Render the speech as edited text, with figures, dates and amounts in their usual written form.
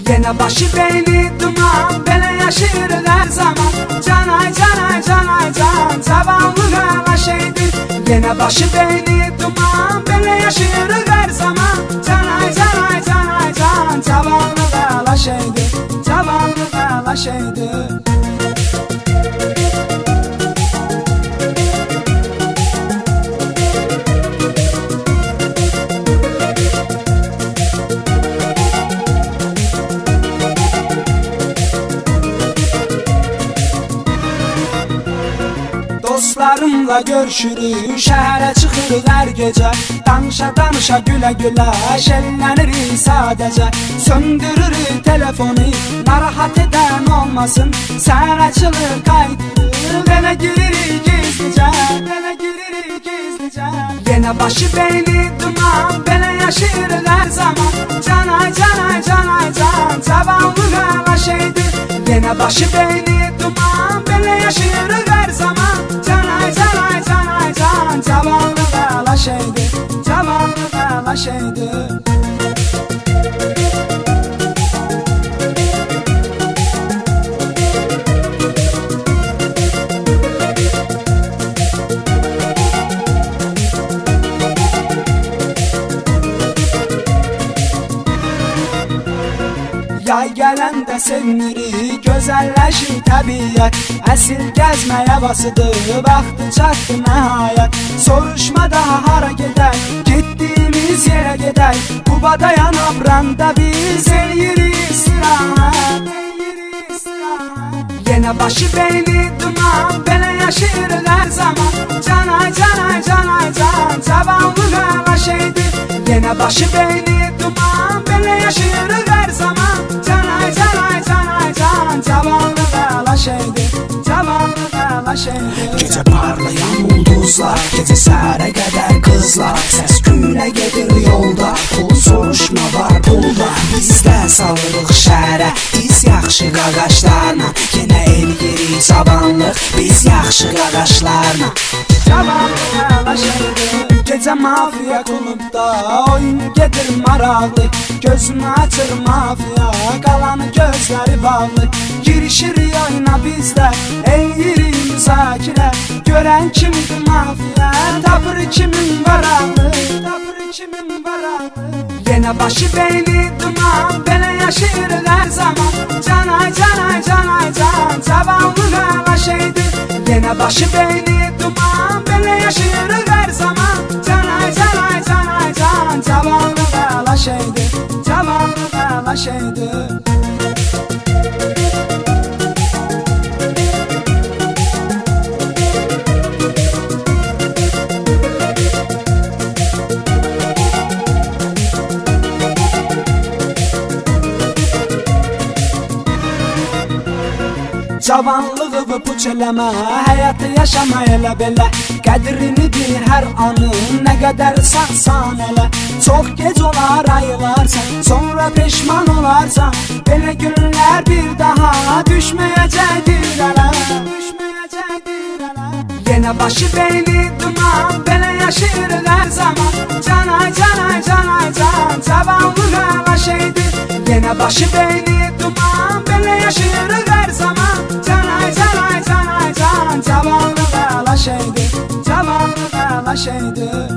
Yine başı beyni duman, böyle yaşır her zaman. Canay canay canay can, zavallı kala şeydir. Yine başı beyni duman, böyle yaşır her zaman. Canay canay canay can, zavallı kala şeydir. Zavallı kala şeydir. Dostlarımla görüşürük, şehre çıkırıq her gece. Danışa danışa güle güle, şenlenirik sadece. Söndürürük telefonu, narahat eden olmasın. Sen açılır kaydırır, bana giririk gizlice. Bana giririk gizlice. Yine başı beyni duman, bana yaşır her zaman. Canay canay canay can, zavallı kala şeydir. Yine başı beyni duman, bana yaşır her zaman. Canay canay canay can, zavallı kala şeydir. Zavallı kala şeydir. Yay gelende sevinirik, güzelleşir tabiat. Əsil gəzmə havasıdır, vaxtı çatdı nəhayət. Soruşma daha hara gedək, gittiğimiz yerə gedək. Qubada Yanabranda biz eləyirik istirahət. Yine başı beyni duman, belə yaşır her zaman. Canay canay canay can, zavallı kala şeydir. Yine başı beyni duman, belə yaşır her zaman. Canay canay canay can, zavallı kala şeydir. Zavallı kala şeydir. Gece parlayan ulduzlar, gece səhərə qədər qızlar. Səs gülə gedir yolda, pul soruşma var pulda. Bizdə salırıq şəhərə, biz yaxşı qaqaşlarla. Yenə eləyirik sabanlıq, biz yaxşı qaqaşlarla. Zavallı kala şeydir. Gece mafiya klubda oyun gedir maraqlı. Gözünü açır mafiya, qalanı gözləri bağlı. Girişir oyuna bizdə, eləyirik müzakirə. Görən kimdir mafiya, tapır kimin varaqlı. Tapır kimin varaqlı. Yine başı beyni duman, belə yaşır her zaman. Canay canay canay can, zavallı kala şeydir. Yine başı beyni duman, belə yaşır her zaman. Canay canay canay can, zavallı kala şeydir. Zavallı kala şeydir. Cavanlığı puç eləmə, həyatı yaşama elə belə. Qədrini bil hər anın, nə qədər sağsan elə. Çox gec olar ayılarsan, sonra peşman olarsan. Belə günlər bir daha düşməyəcəkdir ələ. Düşməyəcəkdir ələ. Yenə başı beyni duman, belə yaşır hər zaman. Canay canay canay can, zavallı kala şeydir. Yenə başı beyni duman, belə yaşır hər zaman. Canay canay canay can, zavallı kala şeydir. Zavallı kala şeydir.